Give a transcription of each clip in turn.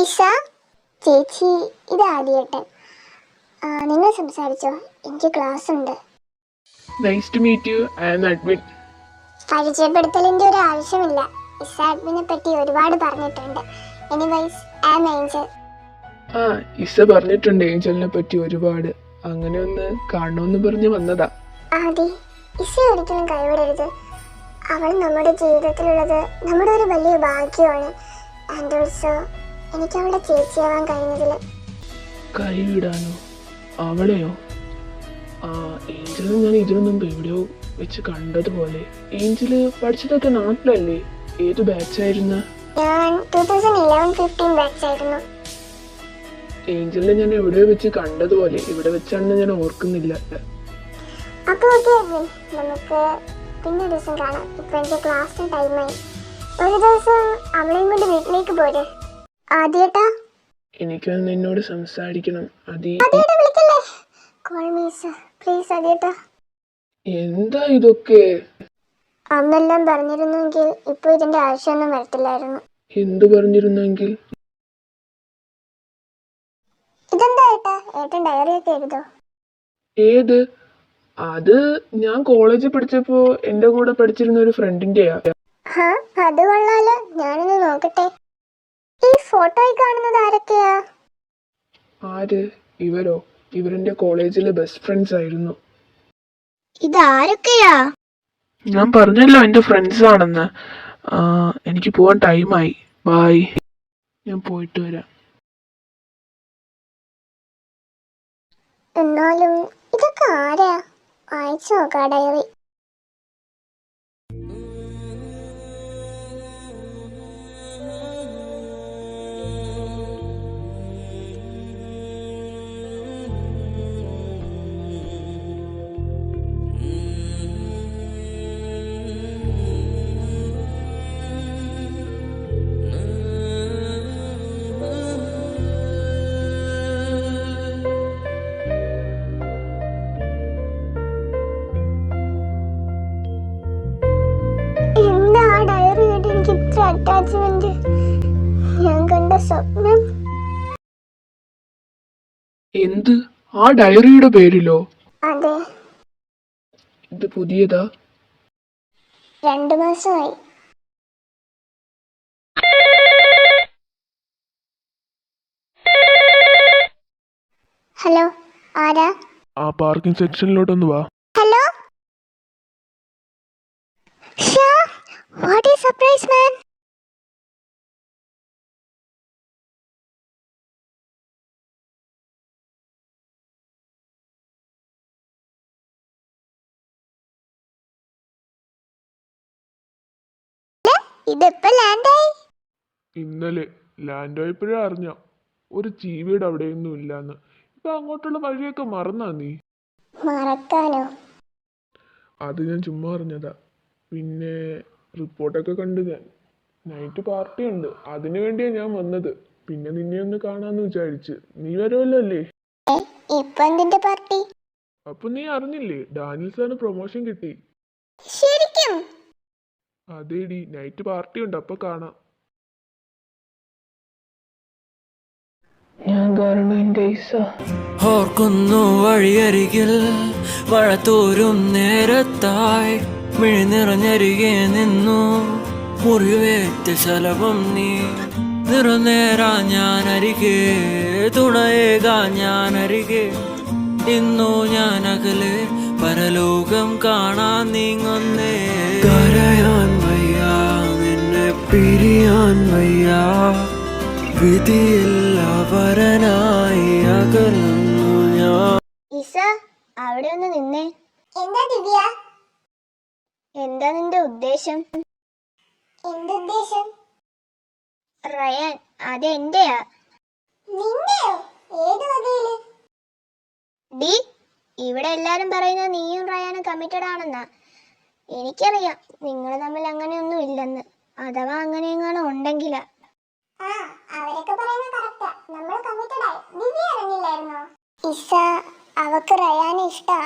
ഇഷ ചേച്ചി, ഇത് ആദ്യേട്ടൻ. നിങ്ങൾ സംസാരിച്ചോ, എനിക്ക് ക്ലാസ് ഉണ്ട്. Nice to meet you. I am admin. പരിചയപ്പെടുത്തലിന്റെ ഒരു ആവശ്യമില്ല. ഇഷ അഡ്മിനെ പറ്റി ഒരുപാട് പറഞ്ഞിട്ടുണ്ട്. Anyways I am Angel. ആ, ഇസ പറഞ്ഞിട്ടുണ്ട് ഏഞ്ചലിനെ പറ്റി ഒരുപാട്. അങ്ങനെ ഒന്ന് കാണണമെന്ന് പറഞ്ഞ് വന്നതാ. ആദി, ഇഷ ഒരിക്കലും കൈവിടരുത്. അവൾ നമ്മുടെ ജീവിതത്തിലുള്ളത് നമ്മുടെ ഒരു വലിയ ഭാഗ്യമാണ്. ആൻഡ് ഓൾസോ എനിക്ക് അവളുടെ ചേച്ചിയാവാൻ കഴിഞ്ഞതിൽ. കൈവിടാനോ? അവളെയോ? ആ, ഏഞ്ചലിനെ ഞാൻ ഇതിനു മുമ്പ് എവിടെയോ വെച്ച് കണ്ടതുപോലെ. ഏഞ്ചല് പഠിച്ചതൊക്കെ നാട്ടിലല്ലേ? ഏത് ബാച്ചായിരുന്നു? ഞാൻ 2011-15 ബാച്ചായിരുന്നു. ഏഞ്ചലിനെ ഞാൻ എവിടെയോ വെച്ച് കണ്ടതുപോലെ. ഇവിടെ വെച്ചാണെന്ന് ഞാൻ ഓർക്കുന്നില്ല. അപ്പോൾ ഓക്കെ, നമുക്ക് പിന്നെ ഒരു ദിവസം കാണാം. ഇപ്പൊ എനിക്ക് ക്ലാസ്സിന് ടൈമായി. ഒരു ദിവസം അവളെയും കൊണ്ട് വീട്ടിലേക്ക് പോരെ. ആദ്യേട്ടാ, എനിക്കൊന്ന് നിന്നോട് സംസാരിക്കണം. ആദ്യേട്ടാ വിളിക്കല്ലേ. Call me sir please. ആദ്യേട്ടാ, എന്താ ഇതൊക്കെ? അന്നെല്ലാം പറഞ്ഞിരുന്നെങ്കിൽ ഇപ്പൊ ഇതിന്റെ ആവശ്യമൊന്നും വരത്തില്ലായിരുന്നു. എന്തു പറഞ്ഞിരുന്നെങ്കിൽ? ഇതെന്താ ഏട്ടാ, ഏട്ടൻ ഡയറിയൊക്കെ എഴുതോ? ഏത്? അത് ഞാൻ കോളേജിൽ പഠിച്ചപ്പോ എന്റെ കൂടെ പഠിച്ചിരുന്ന ഒരു ഫ്രണ്ടിന്റെയാ. ഹാ, അത് കൊള്ളാലോ. ഞാനൊന്ന് നോക്കട്ടെ. ഈ ഫോട്ടോയിൽ കാണുന്നത് ആരൊക്കെയാ? ആര്? ഇവരോ? ഇവരെന്റെ കോളേജിലെ ബെസ്റ്റ് ഫ്രണ്ട്സ് ആയിരുന്നു. ഇതാരൊക്കെയാ? ഞാൻ പറഞ്ഞല്ലോ എന്റെ ഫ്രണ്ട്സ് ആണെന്ന്. എനിക്ക് പോവാൻ ടൈമായി. ബൈ, ഞാൻ പോയിട്ട് വരാം. എന്നാലും ഇതൊക്കെ ആരാ? വായിച്ചു നോക്കാം ഡയറി. എന്താ ആ ഡയറി കേട്ട് എനിക്ക് ഇത്ര അറ്റാച്ച്മെന്റ്? ഞാൻ കണ്ട സ്വപ്നം. എന്ത്? ആ ഡയറിയുടെ പേരിലോ? അതെ, ഇത് പുതിയതാ? 2 മാസമായി. ഹലോ, ആരാ? ആ പാർക്കിംഗ് സെക്ഷനിലോട്ടൊന്ന് വാ. Hello Shah, what is surprise man? ഇതെപ്പോ ലാൻഡായി? ഇന്നലെ ലാൻഡ് ആയപ്പോഴേ അറിഞ്ഞ ഒരു ജീവിയുടെ അവിടെയൊന്നും ഇല്ലാന്ന്. ഇപ്പൊ അങ്ങോട്ടുള്ള വഴിയൊക്കെ മറന്നാ നീ? മറക്കാനോ? അത് ഞാൻ ചുമ്മാ അറിഞ്ഞതാ. പിന്നെ റിപ്പോർട്ടൊക്കെ കണ്ടു ഞാൻ. നൈറ്റ് പാർട്ടി ഉണ്ട്, അതിനു വേണ്ടിയാ ഞാൻ വന്നത്. പിന്നെ നിന്നെ ഒന്ന് കാണാന്ന് വിചാരിച്ച്. നീ വരുമല്ലോ അല്ലേ? ഇപ്പൊ എന്തിന്റെ പാർട്ടി? അപ്പൊ നീ അറിഞ്ഞില്ലേ, ഡാനിയൽ സാറിന് പ്രൊമോഷൻ കിട്ടി. ശരിക്കും? അതേടി, നൈറ്റ് പാർട്ടി ഉണ്ട്, അപ്പൊ കാണാം. ഞാൻ കാരണം എന്റെ ഈസ ഓർക്കുന്നു വഴിയരികിൽ മഴ തോരും നേരത്തായി മിഴി നിറഞ്ഞരികെ നിന്നു മുറിവേറ്റ ശലഭം നീ. നിറനേരാ ഞാൻ അരികെ, തുണയേകാ ഞാൻ അരികെ. ഇന്നു ഞാൻ അകലെ, പരലോകം കാണാൻ നീങ്ങുന്നേ. കരയാൻ വയ്യ, നിന്നെ പിരിയാൻ വയ്യ. വിധിയില്ല വരനായി അകലുന്നു ഞാൻ. ഇസ, അവിടെ ഒന്ന് നിന്നേ. എന്താ ദിവ്യ? എന്താ നിന്റെ ഉദ്ദേശം? എന്തുദ്ദേശം? റയാൻ, അത് എന്റെയാ. നിന്റെയോ? ഏത് വകയില്? ഡി, ഇവിടെ എല്ലാരും പറയുന്നത് നീയും റയാനും കമ്മിറ്റഡ് ആണെന്നാ. എനിക്കറിയാം നിങ്ങൾ തമ്മിൽ അങ്ങനെയൊന്നും ഇല്ലെന്ന്. അഥവാ അങ്ങനെയെങ്ങാനും ഉണ്ടെങ്കിലാ. ഇസ, അവക്ക് റയാനെ ഇഷ്ടാ.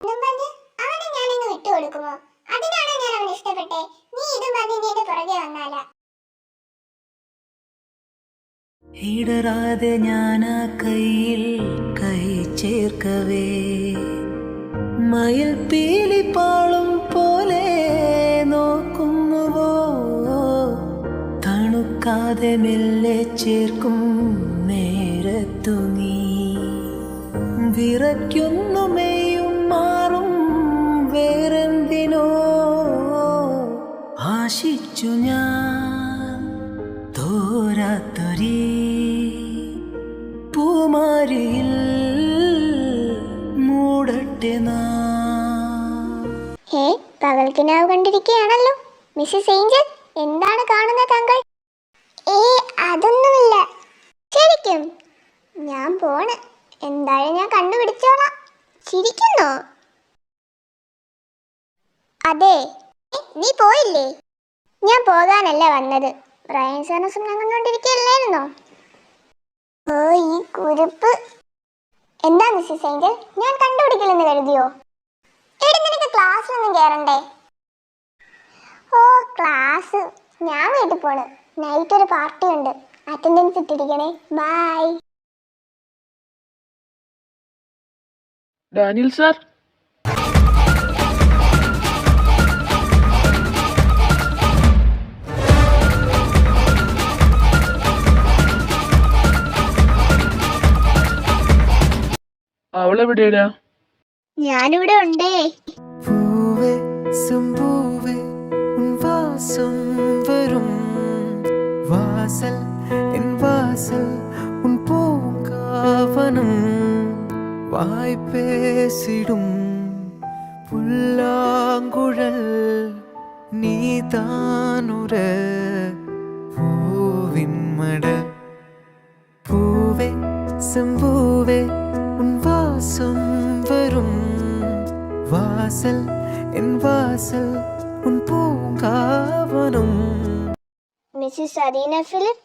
അവനെ ഞാനങ്ങ് വിട്ടുകൊടുക്കുമോ? അതിനാണോ ഞാൻ അവനെ ഇഷ്ടപ്പെട്ടെ? നീ ഇതും പറഞ്ഞ് നീ എന്റെ പുറകെ വന്നാലാ. ഇടറാതെ ഞാൻ ആ കയ്യിൽ കൈ ചേർക്കവേ മയിൽ പീലിപ്പാളും പോലെ നോക്കുന്നുവോ തണുക്കാതെ മെല്ലെ ചേർക്കും നേരത്തു നീ വിറയ്ക്കുന്നു മെയ്യും മാറും വേറെന്തിനോ ആശിച്ചു ഞാൻ തോരാത്തൊരീ പൂമാരിയിൽ മൂടട്ടെ ഹേ, പകൽക്കിനാവ് കണ്ടിരിക്കുകയാണല്ലോ. മിസ്സിസ് ഏഞ്ചൽ, എന്താണ് കാണുന്നത് താങ്കൾ? അതൊന്നുമില്ല. ശരിക്കും ഞാൻ പോണ്. എന്തായാലും ഞാൻ കണ്ടുപിടിച്ചോളാം. ചിരിക്കുന്നോ? അതെ, നീ പോയില്ലേ? ഞാൻ പോകാനല്ല വന്നത്. ബ്രയൻ സാറിനെ സ്വപ്നം കണ്ടുകൊണ്ടിരിക്കുകയല്ലായിരുന്നോ? ഓ, ഈ കുരുപ്പ്. എന്താ മിസ്സിസ് ഏഞ്ചൽ, ഞാൻ കണ്ടുപിടിക്കില്ലെന്ന് കരുതിയോ? നിനക്ക് ക്ലാസ്സിലൊന്നും കയറണ്ടേ? ഓ, ക്ലാസ്. ഞാൻ വീട്ടിൽ പോണ്. നൈറ്റ് ഒരു പാർട്ടി ഉണ്ട്. അറ്റൻഡൻസ് ഇട്ടിരിക്കണേ. ബൈ. ഡാനിയൽ സാർ, അവളെവിടെയാ? ഞാനിവിടെ ഉണ്ടേ. പൂവേ സുമ്പൂവേ ഉൻ വാസം വരും വാസൽ എൻ വാസൽ ഉൻ പൂങ്കാവനം വായ് പേസിടും പുല്ലാങ്കുഴൽ നീതാനുര പൂവിൻ മട പൂവേ സുമ്പൂവേ ഉൻ വാസം വരും വാസൽ എൻ വാസൽ ഉൻ പൂങ്കാവനം. Mrs Adeena Philip,